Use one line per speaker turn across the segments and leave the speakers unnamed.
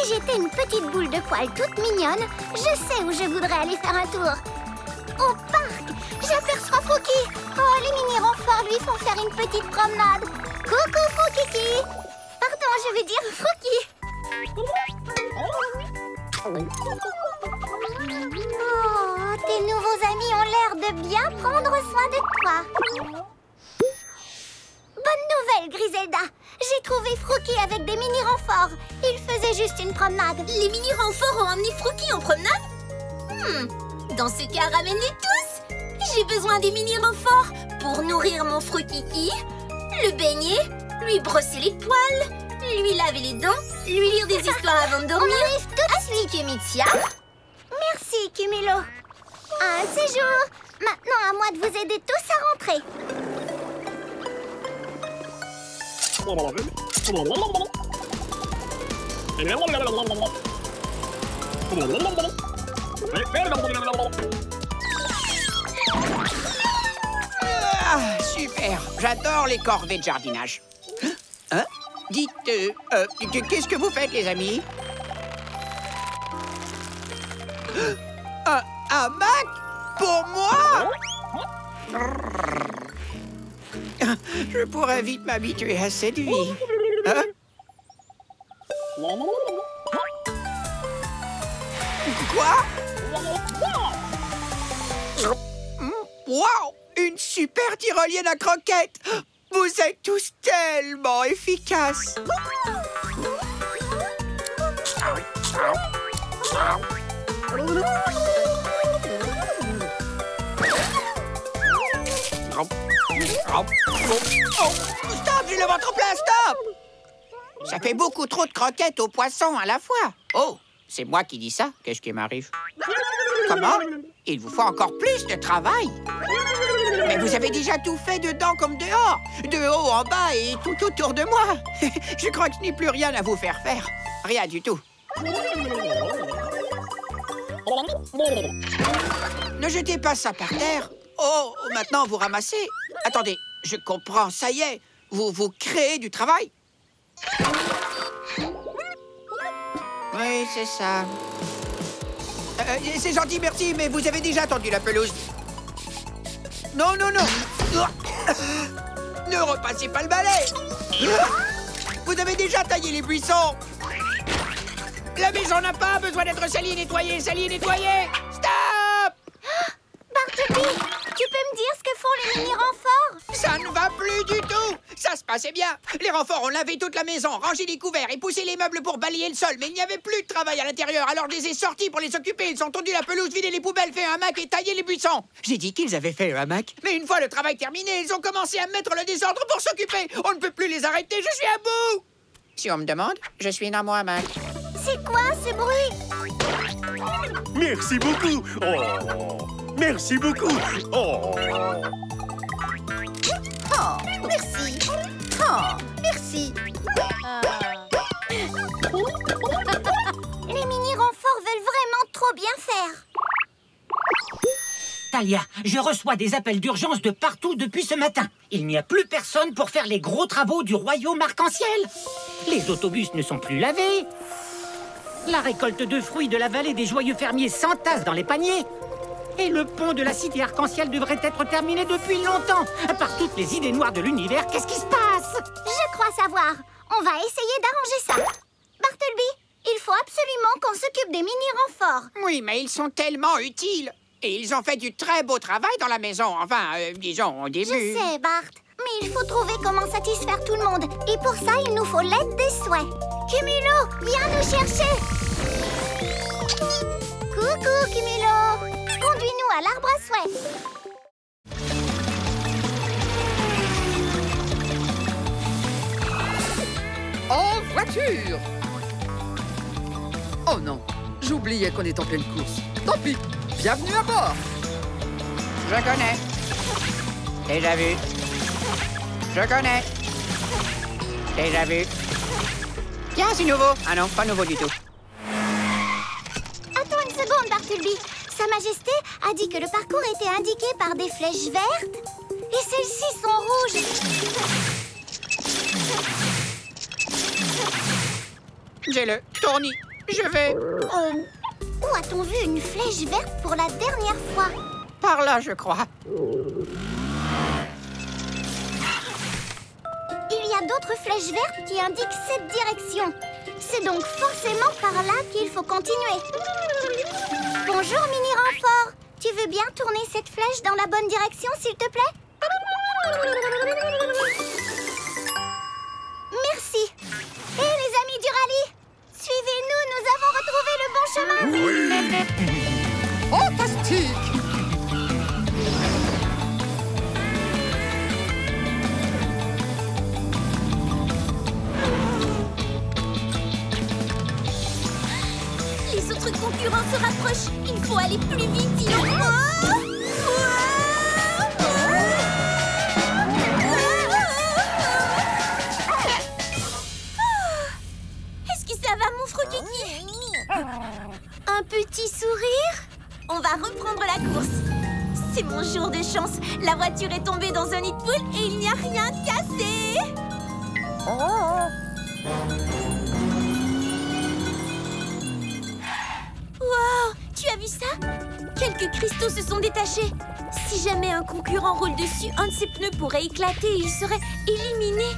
Si j'étais une petite boule de poils toute mignonne, je sais où je voudrais aller faire un tour. Au parc, j'aperçois Froakie. Oh, les mini-renforts lui font faire une petite promenade. Coucou, Froakiki. Pardon, je veux dire Froakie. Oh, tes nouveaux amis ont l'air de bien prendre soin de toi. Bonne nouvelle, Griselda. J'ai trouvé Froakie avec des mini-renforts. Il faisait juste une promenade.
Les mini-renforts ont emmené Froakie en promenade? Dans ce cas, ramenez tous. J'ai besoin des mini-renforts pour nourrir mon Froakiki, le baigner, lui brosser les poils, lui laver les dents, lui lire des histoires avant de dormir.
On arrive tout de suite,
Mitia.
Merci, Cumulo. Un séjour. Maintenant, à moi de vous aider tous à rentrer.
Ah, super. J'adore les corvées de jardinage. Hein? Dites, qu'est-ce que vous faites, les amis? Un Mac? Pour moi? Je pourrais vite m'habituer à cette vie. Hein? Quoi? Wow! Une super tyrolienne à croquettes! Vous êtes tous tellement efficaces! Stop, j'ai le ventre plein, stop! Ça fait beaucoup trop de croquettes aux poissons à la fois. Oh, c'est moi qui dis ça. Qu'est-ce qui m'arrive? Comment? Il vous faut encore plus de travail. Mais vous avez déjà tout fait dedans comme dehors. De haut en bas et tout autour de moi. Je crois que je n'ai plus rien à vous faire faire. Rien du tout. Ne jetez pas ça par terre. Oh, maintenant vous ramassez. Attendez, je comprends, ça y est. Vous créez du travail. Oui, c'est ça. C'est gentil, merci, mais vous avez déjà tendu la pelouse. Non, non, non. Ne repassez pas le balai. Vous avez déjà taillé les buissons. La maison n'a pas besoin d'être salie et nettoyée, salie et nettoyée. Stop!
Bartleby, tu peux me dire ce que font les mini-renforts?
Ça ne va plus du tout. Ça se passait bien. Les renforts ont lavé toute la maison, rangé les couverts et poussé les meubles pour balayer le sol. Mais il n'y avait plus de travail à l'intérieur, alors je les ai sortis pour les occuper. Ils ont tondu la pelouse, vidé les poubelles, fait un hamac et taillé les buissons. J'ai dit qu'ils avaient fait un hamac. Mais une fois le travail terminé, ils ont commencé à mettre le désordre pour s'occuper. On ne peut plus les arrêter, je suis à bout. Si on me demande, je suis dans mon hamac.
C'est quoi ce bruit?
Merci beaucoup. Oh, merci beaucoup. Oh.
Oh, merci. Oh, merci.
Les mini-renforts veulent vraiment trop bien faire.
Talia, je reçois des appels d'urgence de partout depuis ce matin. Il n'y a plus personne pour faire les gros travaux du royaume arc-en-ciel. Les autobus ne sont plus lavés. La récolte de fruits de la vallée des joyeux fermiers s'entasse dans les paniers. Et le pont de la cité arc-en-ciel devrait être terminé depuis longtemps. Par toutes les idées noires de l'univers, qu'est-ce qui se passe?
Je crois savoir. On va essayer d'arranger ça. Bartleby, il faut absolument qu'on s'occupe des mini-renforts.
Oui, mais ils sont tellement utiles. Et ils ont fait du très beau travail dans la maison. Enfin, disons, au début.
Je sais, Bart. Mais il faut trouver comment satisfaire tout le monde. Et pour ça, il nous faut l'aide des souhaits. Cumulo, viens nous chercher. Coucou, Cumulo. Conduis-nous à l'arbre à souhaits.
En voiture! Oh non, j'oubliais qu'on est en pleine course. Tant pis, bienvenue à bord!
Je connais. Déjà vu. Je connais. Déjà vu. Tiens, c'est nouveau. Ah non, pas nouveau du tout.
Attends une seconde, Bartleby. Sa Majesté a dit que le parcours était indiqué par des flèches vertes. Et celles-ci sont rouges.
J'ai le tournis. Je vais...
Où a-t-on vu une flèche verte pour la dernière fois?
Par là, je crois.
Il y a d'autres flèches vertes qui indiquent cette direction. C'est donc forcément par là qu'il faut continuer. Bonjour, mini-renfort. Tu veux bien tourner cette flèche dans la bonne direction, s'il te plaît? Merci. Et les amis du rallye, suivez-nous, nous avons retrouvé le bon chemin.
Oui. Fantastique.
Les autres concurrents se rapprochent. Il faut aller plus vite, sinon... Est-ce que ça va, mon Frokiki? Un petit sourire? On va reprendre la course. C'est mon jour de chance. La voiture est tombée dans un nid de poule et il n'y a rien cassé. Wow, tu as vu ça? Quelques cristaux se sont détachés. Si jamais un concurrent roule dessus, un de ses pneus pourrait éclater et il serait éliminé.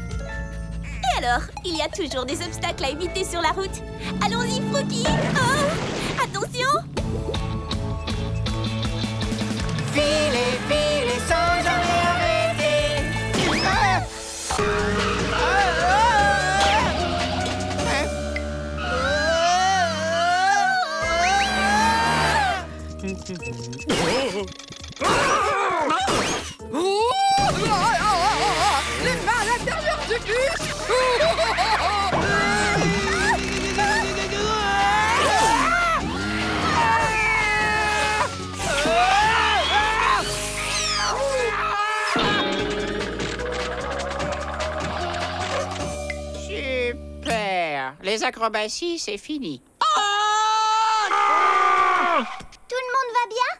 Et alors, il y a toujours des obstacles à éviter sur la route. Allons-y, Froki. Oh, attention.
Filez, filez sans jamais arrêter.
Les mains à l'intérieur du bus.
Super. Les acrobaties, c'est fini.
Tout le monde va bien?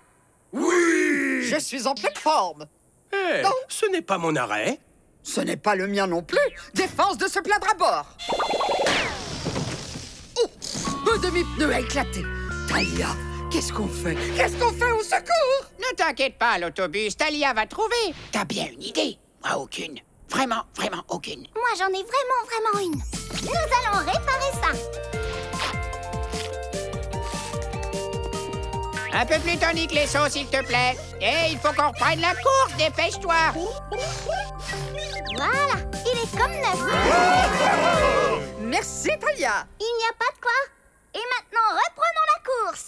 Oui!
Je suis en pleine forme.
Eh,
Non.
ce n'est pas mon arrêt.
Ce n'est pas le mien non plus. Défense de se plaindre à bord. Oh, un demi-pneu a éclaté. Talia, qu'est-ce qu'on fait? Qu'est-ce qu'on fait au secours?
Ne t'inquiète pas, l'autobus. Talia va trouver. T'as bien une idée? Moi, aucune. Vraiment, vraiment aucune.
Moi, j'en ai vraiment une. Nous allons réparer ça.
Un peu plus tonique les sauts, s'il te plaît. Et il faut qu'on reprenne la course. Dépêche-toi.
Voilà, il est comme neuf.
Merci, Talia.
Il n'y a pas de quoi. Et maintenant, reprenons la course.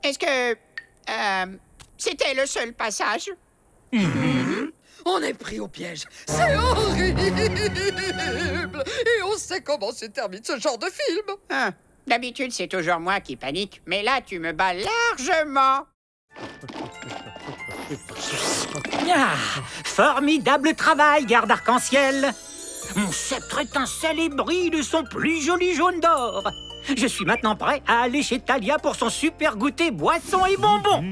Est-ce que... c'était le seul passage?
On est pris au piège. C'est horrible. Et on sait comment se termine ce genre de film.
Ah, d'habitude, c'est toujours moi qui panique. Mais là, tu me bats largement.
Ah, formidable travail, garde arc-en-ciel. Mon sceptre étincelle et brille de son plus joli jaune d'or. Je suis maintenant prêt à aller chez Talia pour son super goûter boissons et bonbons.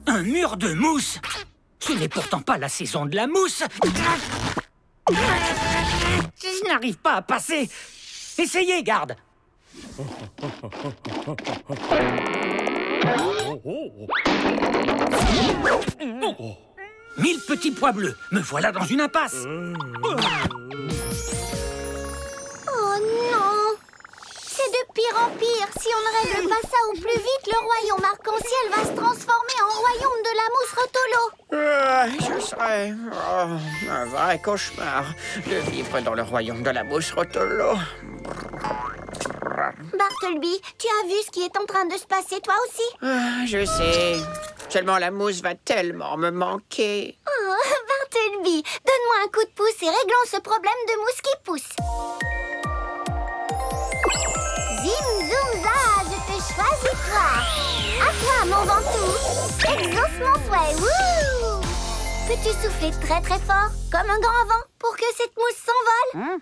Un mur de mousse. Ce n'est pourtant pas la saison de la mousse. Je n'arrive pas à passer. Essayez, garde. 1000 petits pois bleus. Me voilà dans une impasse.
Oh non! C'est de pire en pire. Si on ne règle pas ça au plus vite, le royaume arc-en-ciel va se transformer en royaume de la mousse rotolo.
Ce serait un vrai cauchemar de vivre dans le royaume de la mousse rotolo.
Bartleby, tu as vu ce qui est en train de se passer, toi aussi?
Je sais. Seulement la mousse va tellement me manquer.
Oh, Bartleby, donne-moi un coup de pouce et réglons ce problème de mousse qui pousse. Zim, zoom, za, je te choisis toi. À toi, mon ventoux. Exauce mon souhait, wouh! Peux-tu souffler très très fort, comme un grand vent, pour que cette mousse s'envole?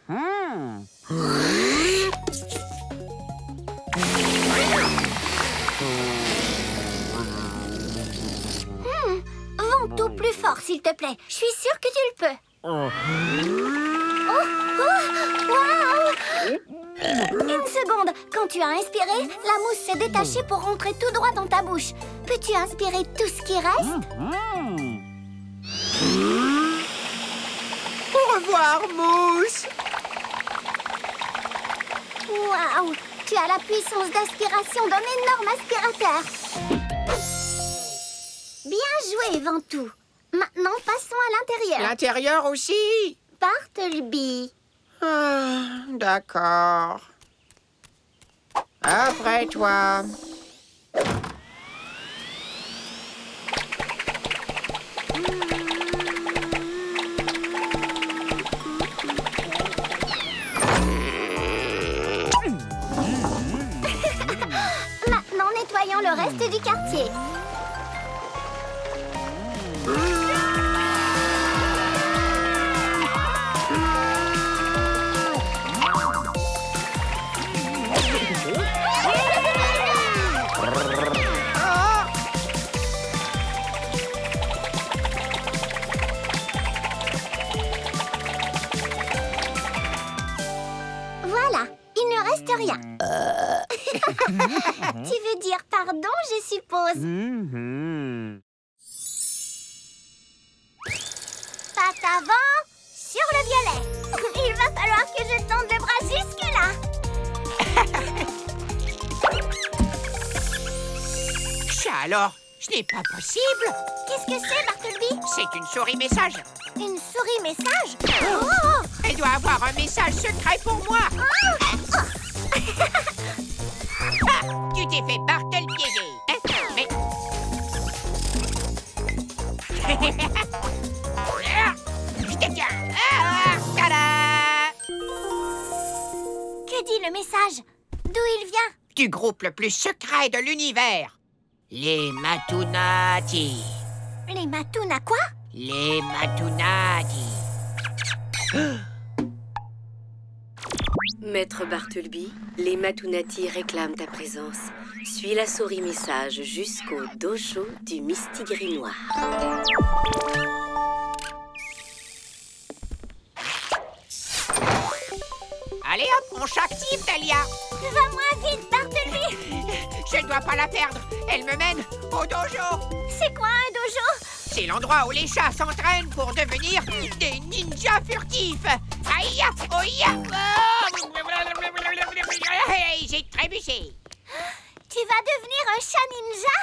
Ventoux, plus fort, s'il te plaît. Je suis sûre que tu le peux. Oh, waouh! Une seconde. Quand tu as inspiré, la mousse s'est détachée pour rentrer tout droit dans ta bouche. Peux-tu inspirer tout ce qui reste?
Au revoir, Mousse.
Waouh! Tu as la puissance d'aspiration d'un énorme aspirateur. Bien joué, Ventoux. Maintenant, passons à l'intérieur.
L'intérieur aussi?
Bartleby.
Ah, d'accord. Après toi.
Maintenant, nettoyons le reste du quartier. Voilà, il ne reste rien. Tu veux dire pardon, je suppose. Patte avant, sur le violet. Il va falloir que je tende le bras jusque-là.
Ça alors, ce n'est pas possible.
Qu'est-ce que c'est, Bartleby?
C'est une souris message.
Une souris message? Oh!
Elle doit avoir un message secret pour moi. Ah, tu t'es fait Bartle piéger. Hein? Mais... Je te tiens. Tada!
Que dit le message? D'où il vient?
Du groupe le plus secret de l'univers. Les Matunati.
Les Matuna quoi?
Les Matunati.
Maître Bartleby, les Matunati réclament ta présence. Suis la souris message jusqu'au dojo du Mistigris Noir.
Allez hop, on s'active, Dahlia.
Va moins vite, Bartleby.
Je ne dois pas la perdre. Elle me mène au dojo.
C'est quoi un dojo?
C'est l'endroit où les chats s'entraînent pour devenir des ninjas furtifs. Aïe, oïa, oh, hey, j'ai trébuché.
Tu vas devenir un chat ninja?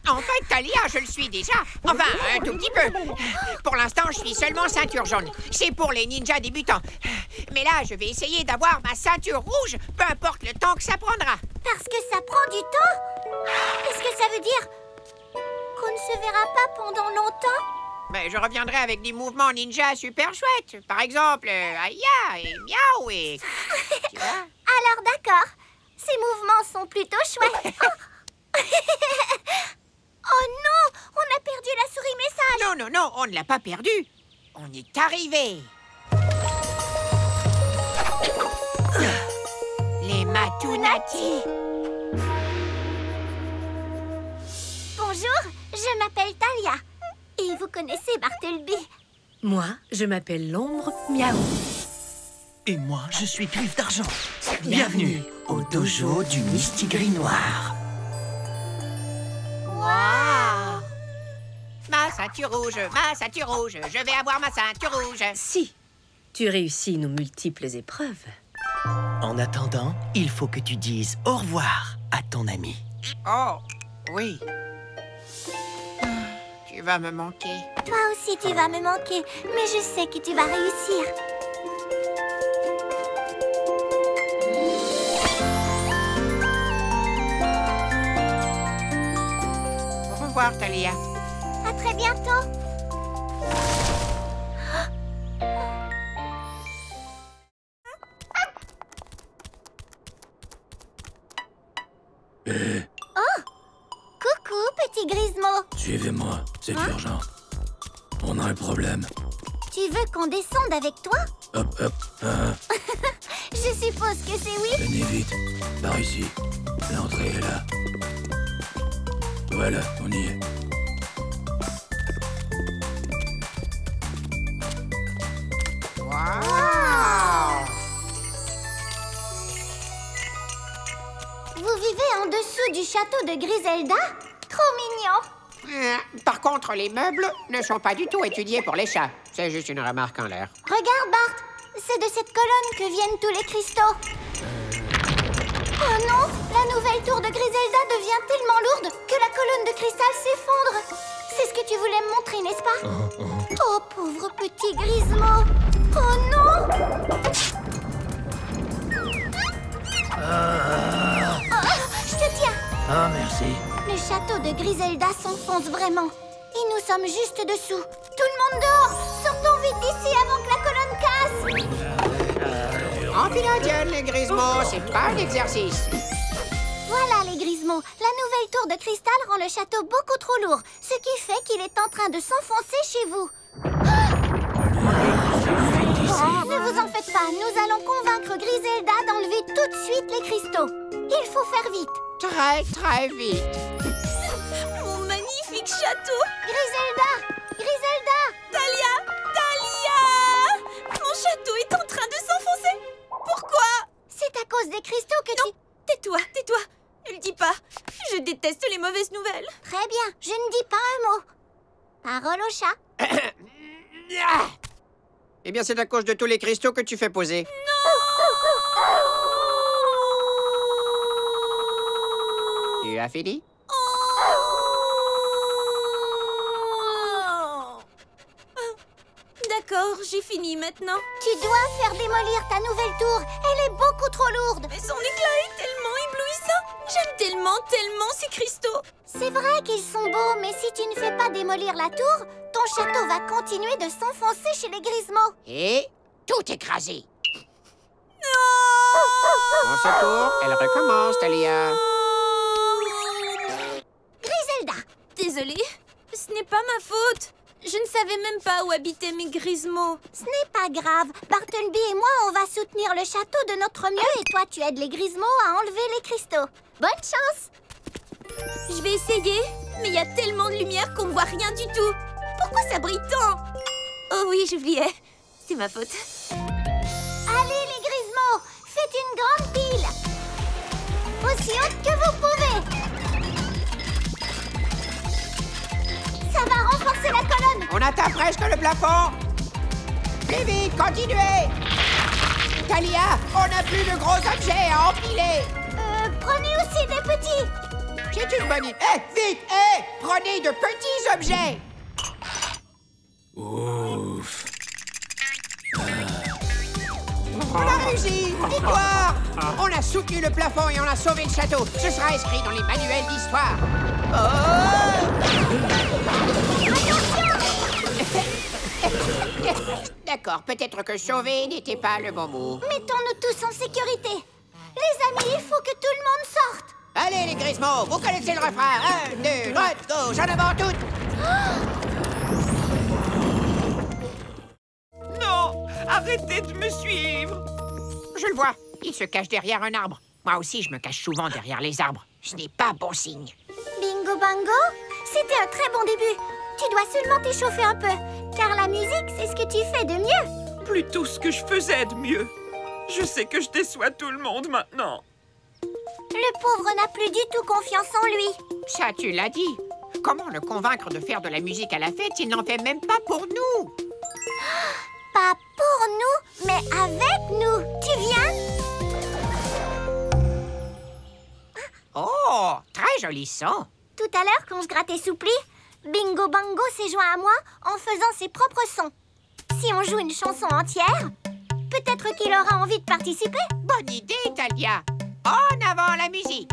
En fait, Dahlia, je le suis déjà. Enfin, un tout petit peu. Pour l'instant, je suis seulement ceinture jaune. C'est pour les ninjas débutants. Mais là, je vais essayer d'avoir ma ceinture rouge, peu importe le temps que ça prendra.
Parce que ça prend du temps? Qu'est-ce que ça veut dire? Qu'on ne se verra pas pendant longtemps?
Mais je reviendrai avec des mouvements ninja super chouettes. Par exemple, aïe et miaou et... Tu vois?
Alors d'accord. Ces mouvements sont plutôt chouettes. Oh non! On a perdu la souris message!
Non, non, non, on ne l'a pas perdu. On est arrivé. Les Matunati.
Bonjour, je m'appelle Thalia. Et vous connaissez Bartleby?
Moi, je m'appelle l'ombre Miaou.
Et moi, je suis Griffe d'Argent. Bienvenue au dojo du Mistigris Noir.
Waouh! Ma ceinture rouge, je vais avoir ma ceinture rouge.
Si, tu réussis nos multiples épreuves.
En attendant, il faut que tu dises au revoir à ton ami.
Oh, oui. Tu vas me manquer.
Toi aussi, tu vas me manquer. Mais je sais que tu vas réussir.
Au revoir, Thalia.
À très bientôt. Oh! Coucou, petit Grismo.
Suivez-moi, c'est urgent. On
comprendrai le problème.
Tu veux qu'on descende avec toi?
Hop, hop,
Je suppose que c'est oui.
venez vite. Par ici. L'entrée est là. Voilà, on y est.
Vous vivez en dessous du château de Griselda? Trop mignon.
Par contre, les meubles ne sont pas du tout étudiés pour les chats. C'est juste une remarque en l'air.
Regarde, Bart. C'est de cette colonne que viennent tous les cristaux. Oh non! La nouvelle tour de Griselda devient tellement lourde que la colonne de cristal s'effondre. C'est ce que tu voulais me montrer, n'est-ce pas? Oh, pauvre petit Grismo. Oh non! Je te tiens.
Ah, merci.
Le château de Griselda s'enfonce vraiment. Et nous sommes juste dessous. Tout le monde dehors! Sortons vite d'ici avant que la colonne casse!
Enfile Diane, les Grismo, c'est pas un exercice.
Voilà les Grismo. La nouvelle tour de cristal rend le château beaucoup trop lourd, ce qui fait qu'il est en train de s'enfoncer chez vous. Ne vous en faites pas, nous allons convaincre Griselda d'enlever tout de suite les cristaux. Il faut faire vite.
Très, très vite.
Mon magnifique château!
Griselda! Griselda!
Talia! Talia! Mon château est en train de s'enfoncer! Pourquoi?
C'est à cause des cristaux que
Non, tais-toi, tais-toi! Ne le dis pas! Je déteste les mauvaises nouvelles!
Très bien, je ne dis pas un mot. Parole au chat.
Eh bien, c'est à cause de tous les cristaux que tu fais poser. Tu as fini?
D'accord, j'ai fini maintenant.
Tu dois faire démolir ta nouvelle tour. Elle est beaucoup trop lourde.
Mais son éclat est tellement éblouissant. J'aime tellement, tellement ces cristaux.
C'est vrai qu'ils sont beaux, mais si tu ne fais pas démolir la tour, ton château va continuer de s'enfoncer chez les Grismo.
Et tout écrasé.
Non!
Au secours, elle recommence, Talia.
Griselda!
Désolée, ce n'est pas ma faute. Je ne savais même pas où habitaient mes Grismo.
Ce n'est pas grave. Bartleby et moi, on va soutenir le château de notre mieux et toi, tu aides les Grismo à enlever les cristaux. Bonne chance!
Je vais essayer, mais il y a tellement de lumière qu'on ne voit rien du tout. Pourquoi ça brille tant? Oh oui, j'oubliais. C'est ma faute.
Allez, les Grismo! Faites une grande pile! Aussi haute que vous pouvez! Ça va renforcer la colonne!
On atteint presque le plafond. Plus vite, continuez. Talia, on n'a plus de gros objets à empiler.
Prenez aussi des petits!
C'est une bonne idée. Vite, prenez de petits objets.
Ouf.
On a réussi. Victoire. On a soutenu le plafond et on a sauvé le château. Ce sera inscrit dans les manuels d'histoire. D'accord, peut-être que sauver n'était pas le bon mot.
Mettons-nous tous en sécurité. Les amis, il faut que tout le monde sorte.
Allez, les Grismo, vous connaissez le refrain. 1, 2, droite, gauche, en avant toutes.
Non! Arrêtez de me suivre!
Je le vois, il se cache derrière un arbre. Moi aussi, je me cache souvent derrière les arbres. Ce n'est pas bon signe.
Bingo Bango, c'était un très bon début. Tu dois seulement t'échauffer un peu, car la musique, c'est ce que tu fais de mieux.
Plutôt ce que je faisais de mieux. Je sais que je déçois tout le monde maintenant.
Le pauvre n'a plus du tout confiance en lui.
Ça, tu l'as dit. Comment le convaincre de faire de la musique à la fête s'il n'en fait même pas pour nous?
Pas pour nous, mais avec nous. Tu viens?
Oh, très joli son.
Tout à l'heure, quand je grattais Soupli, Bingo Bango s'est joint à moi en faisant ses propres sons. Si on joue une chanson entière, peut-être qu'il aura envie de participer.
Bonne idée, Talia. En avant la musique.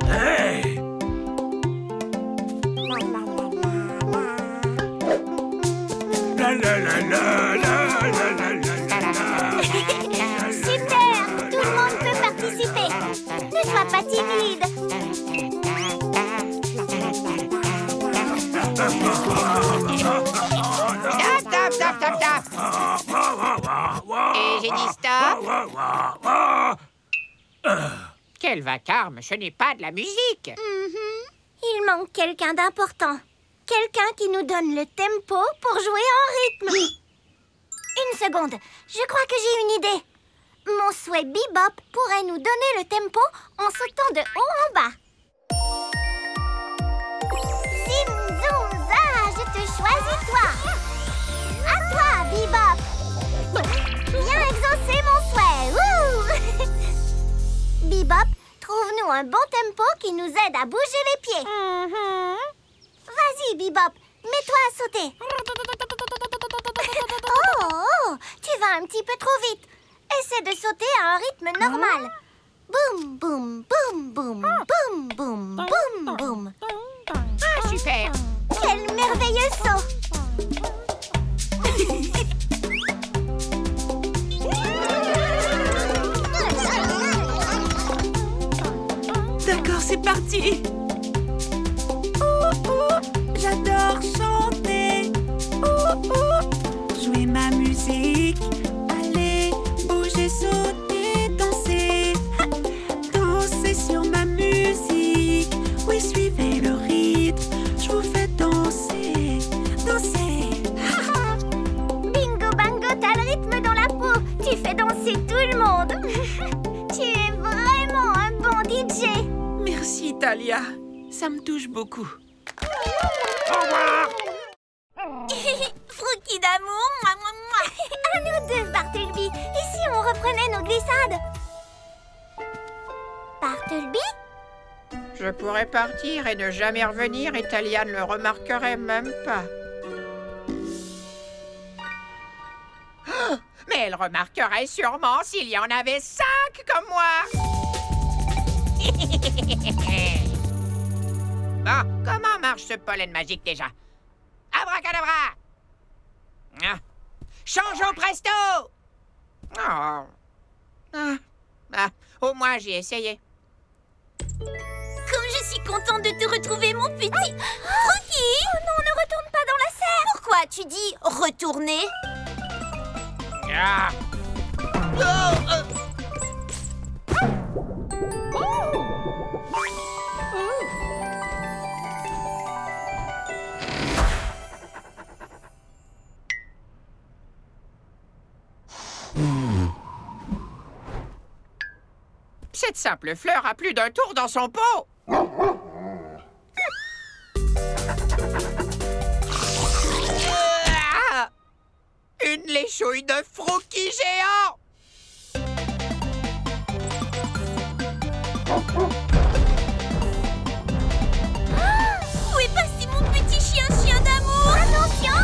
Hey! La la la la la la la la.
Super! Tout le monde peut participer. Ne sois pas timide.
Quel vacarme, ce n'est pas de la musique.
Il manque quelqu'un d'important. Quelqu'un qui nous donne le tempo pour jouer en rythme. Une seconde, je crois que j'ai une idée. Mon souhait Bebop pourrait nous donner le tempo en sautant de haut en bas. Zim, zoom, za, je te choisis toi. À toi, Bebop. Viens exaucer mon souhait. Bebop, trouve-nous un bon tempo qui nous aide à bouger les pieds. Vas-y, Bebop, mets-toi à sauter. Oh, tu vas un petit peu trop vite. Essaie de sauter à un rythme normal. Boum, boum, boum, boum, boum, boum, boum, boum.
Ah, super.
Quel merveilleux saut.
D'accord, c'est parti. J'adore chanter. Jouer ma musique. Aller, bouger, sauter, danser. Danser sur ma musique. Oui, suivez le rythme. Je vous fais danser, danser.
Bingo bango, t'as le rythme dans la peau. Tu fais danser tout le monde. Tu es vraiment un bon DJ.
Merci, Talia. Ça me touche beaucoup.
Au revoir.
Frookie d'amour, moi, moi, moi.
À nous deux, Bartleby. Et si on reprenait nos glissades? Bartleby?
Je pourrais partir et ne jamais revenir et Talia ne le remarquerait même pas. Oh, mais elle remarquerait sûrement s'il y en avait 5 comme moi. Bon, comment marche ce pollen magique déjà? Abracadabra! Ah. Changeons presto! Oh. Au moins j'ai essayé.
Comme je suis contente de te retrouver, mon petit Frookie.
Oh non, ne retourne pas dans la serre.
Pourquoi tu dis retourner?
Ah. Cette simple fleur a plus d'un tour dans son pot. Une léchouille de Frookie géant.
Où est passé mon petit chien d'amour?
Attention!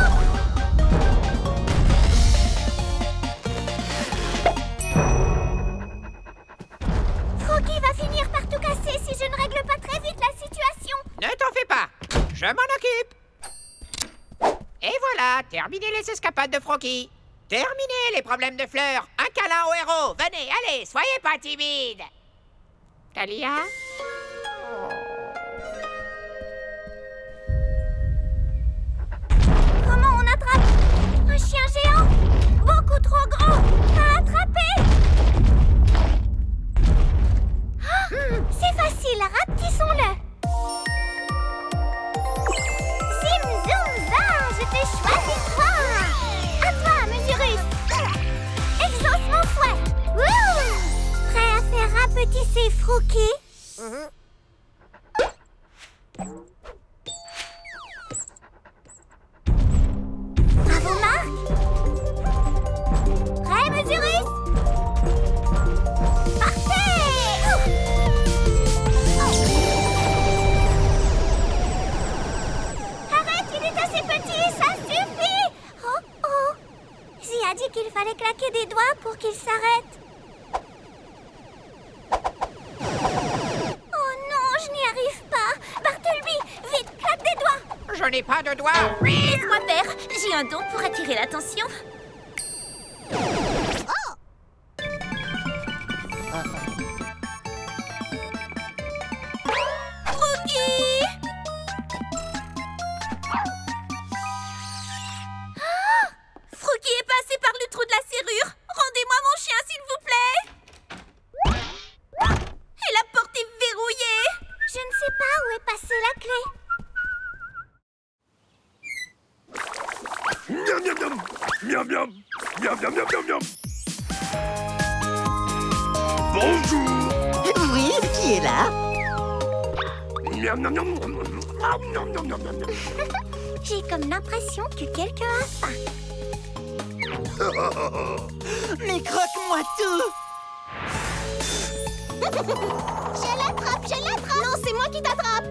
Frookie va finir par tout casser si je ne règle pas très vite la situation.
Ne t'en fais pas, je m'en occupe. Et voilà, terminé les escapades de Frookie. Terminé les problèmes de fleurs. Un câlin au héros. Venez, allez, soyez pas timide. Talia?
Comment on attrape un chien géant? Beaucoup trop grand à attraper. Ah, c'est facile, rapetissons-le. Zim, zoom, za, je t'ai choisi toi. À toi, Mesurus. Exauce mon souhait. Wouh! Prêt à faire rapetisser Frookie? Bravo, Marc. Prêt, Mesurus? Parfait! Arrête, il est assez petit, ça suffit! Oh, oh! Zia a dit qu'il fallait claquer des doigts pour qu'il s'arrête. Oh non, je n'y arrive pas! Bartleby, vite, claque des doigts!
Je n'ai pas de doigts.
Laisse-moi faire, j'ai un don pour attirer l'attention. Frookie! Frookie est passé par le trou de la serrure. Rendez-moi mon chien, s'il vous plaît. Et la porte
la clé.
Miam, miam, miam. Miam, miam. Miam, miam, miam, miam, miam. Bonjour.
Oui, qui est là?
Miam, miam, miam. Ah, miam, miam, miam, miam.
J'ai comme l'impression que quelqu'un a faim.
Mais croque-moi tout!
Je l'attrape, je l'attrape. Non, c'est moi qui t'attrape.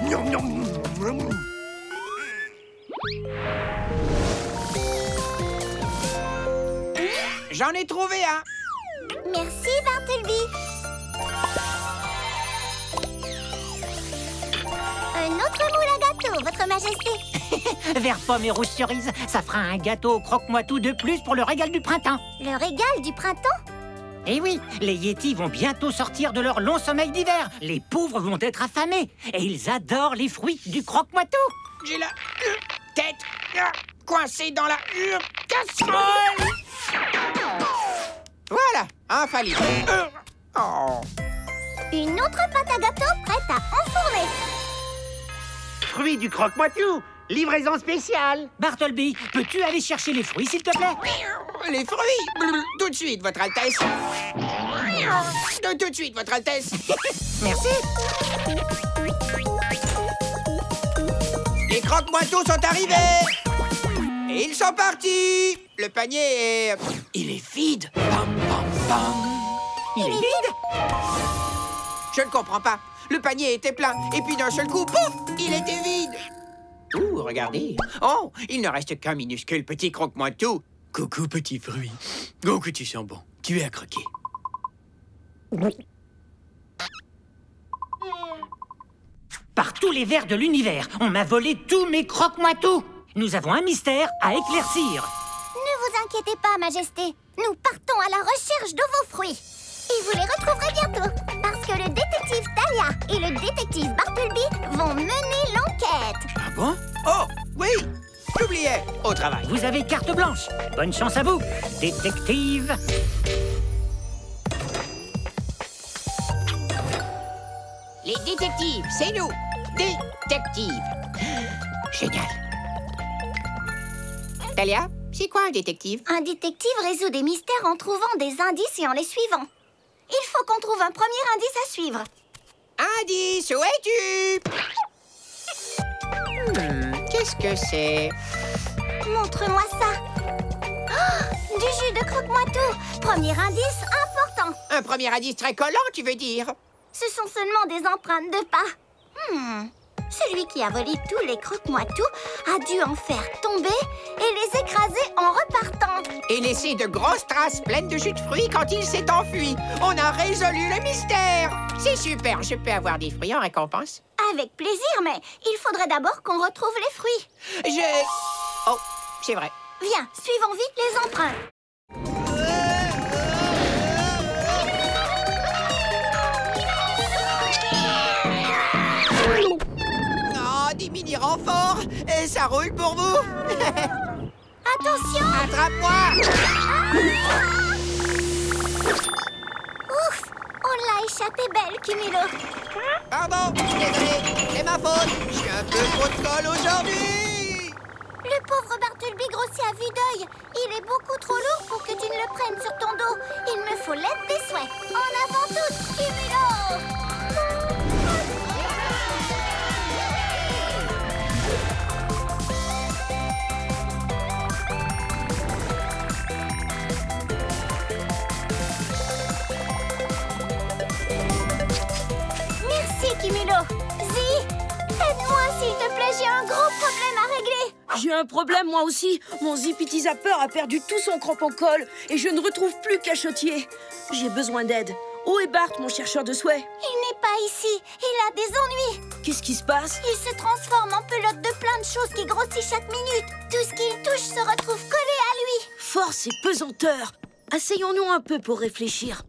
Miam, miam, miam.
J'en ai trouvé un.
Merci, Bartleby. Un autre moule à gâteau, Votre Majesté.
Vert pomme et rouge cerise, ça fera un gâteau croque-moi tout de plus pour le régal du printemps.
Le régal du printemps?
Et oui, les Yétis vont bientôt sortir de leur long sommeil d'hiver. Les pauvres vont être affamés et ils adorent les fruits du croque-moi tout.
J'ai la tête coincée dans la casserole. Voilà, infallible. Oh.
Une autre pâte à gâteau prête à enfourner.
Fruits du croque-moi tout. Livraison spéciale.
Bartleby, peux-tu aller chercher les fruits, s'il te plaît?
Les fruits. Tout de suite, Votre Altesse. Tout de suite, Votre Altesse.
Merci.
Les croque-moi-tout sont arrivés. Et ils sont partis. Le panier est... Il est vide. Pam, pam, pam.
Il est vide?
Je ne comprends pas. Le panier était plein. Et puis d'un seul coup, pouf, il était vide. Ouh, regardez. Oh, il ne reste qu'un minuscule petit croque-moi-tout. Coucou, petit fruit. Oh, que tu sens bon. Tu es à croquer.
Par tous les vers de l'univers, on m'a volé tous mes croque-moi tout. Nous avons un mystère à éclaircir.
Ne vous inquiétez pas, Majesté. Nous partons à la recherche de vos fruits. Et vous les retrouverez bientôt. Parce que le détective Talia et le détective Bartleby vont mener l'enquête.
Ah bon? Oh, oui. J'oubliais. Au travail.
Vous avez carte blanche. Bonne chance à vous, détective.
Les détectives, c'est nous. Détectives. Génial. Talia, c'est quoi un détective?
Un détective résout des mystères en trouvant des indices et en les suivant. Il faut qu'on trouve un premier indice à suivre.
Indice, où es-tu? Qu'est-ce que c'est?
Montre-moi ça. Oh, du jus de croque-moi-tout. Premier indice important.
Un premier indice très collant, tu veux dire?
Ce sont seulement des empreintes de pas. Celui qui a volé tous les croque-moi-tout a dû en faire tomber et les écraser en repartant.
Et laisser de grosses traces pleines de jus de fruits quand il s'est enfui. On a résolu le mystère. C'est super, je peux avoir des fruits en récompense?
Avec plaisir, mais il faudrait d'abord qu'on retrouve les fruits.
Oh, c'est vrai.
Viens, suivons vite les empreintes.
Oh, des mini-renforts. Et ça roule pour vous.
Attention!
Attrape-moi!
Ouf! On l'a échappé belle, Cumulo.
Pardon, désolé, c'est ma faute. J'ai un peu trop de colle aujourd'hui.
Le pauvre Bartleby grossit à vue d'œil. Il est beaucoup trop lourd pour que tu ne le prennes sur ton dos. Il me faut l'aide des souhaits. En avant toutes, Cumulo! Merci, Cumulo. Zi, aide-moi, s'il te plaît, j'ai un gros problème à régler.
J'ai un problème, moi aussi. Mon Zippity Zapper a perdu tout son crampon-colle et je ne retrouve plus Cachotier. J'ai besoin d'aide. Où est Bart, mon chercheur de souhaits?
Il n'est pas ici. Il a des ennuis.
Qu'est-ce qui se passe?
Il se transforme en pelote de plein de choses qui grossissent chaque minute. Tout ce qu'il touche se retrouve collé à lui.
Force et pesanteur. Asseyons-nous un peu pour réfléchir.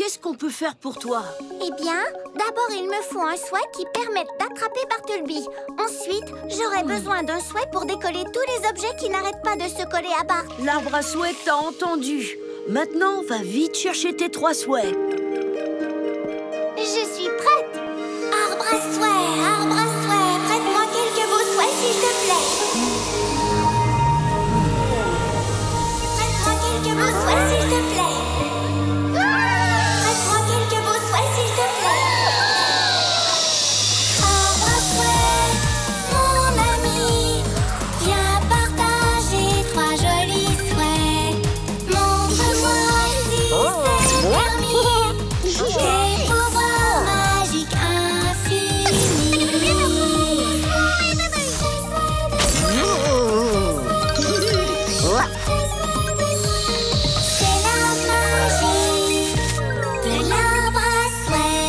qu'est-ce qu'on peut faire pour toi?
Eh bien, d'abord, il me faut un souhait qui permette d'attraper Bartleby. Ensuite, j'aurai besoin d'un souhait pour décoller tous les objets qui n'arrêtent pas de se coller à Bart.
L'arbre à souhait t'a entendu. Maintenant, va vite chercher tes 3 souhaits.
Je suis prête. Arbre à souhait, prête-moi quelques beaux souhaits, s'il te plaît. Prête-moi quelques beaux souhaits, s'il te plaît. Prête-moi quelques beaux souhaits, s'il te plaît. Arbre à souhait, mon ami, viens partager 3 jolis souhaits. Montre-moi si c'est permis. Des pouvoirs magiques infinis. C'est la magie de l'arbre à souhait.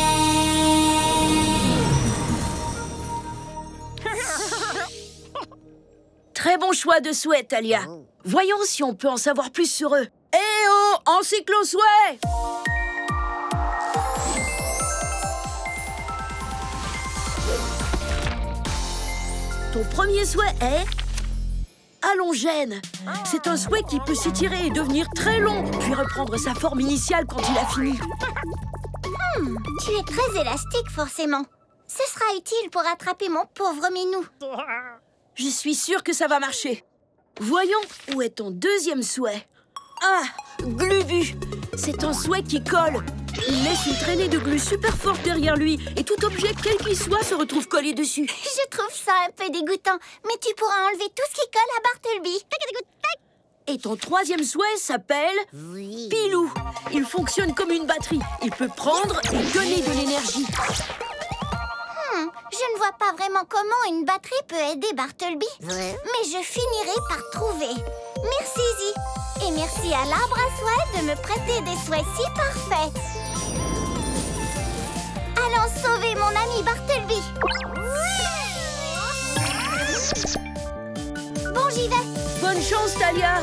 Très bon choix de souhait, Talia. Voyons si on peut en savoir plus sur eux. Eh oh, encyclo-souhait! Ton premier souhait est... Allongène. C'est un souhait qui peut s'étirer et devenir très long, puis reprendre sa forme initiale quand il a fini.
Tu es très élastique, forcément. Ce sera utile pour attraper mon pauvre minou.
Je suis sûre que ça va marcher. Voyons, où est ton deuxième souhait? Ah, Glubu. C'est un souhait qui colle. Il laisse une traînée de glu super forte derrière lui et tout objet, quel qu'il soit, se retrouve collé dessus.
Je trouve ça un peu dégoûtant, mais tu pourras enlever tout ce qui colle à Bartleby.
Et ton troisième souhait s'appelle Pilou. Il fonctionne comme une batterie. Il peut prendre et donner de l'énergie.
Je ne vois pas vraiment comment une batterie peut aider Bartleby, mais je finirai par trouver. Merci, Zee. Et merci à l'arbre à souhait de me prêter des souhaits si parfaits. Allons sauver mon ami Bartleby. Bon, j'y vais.
Bonne chance, Talia.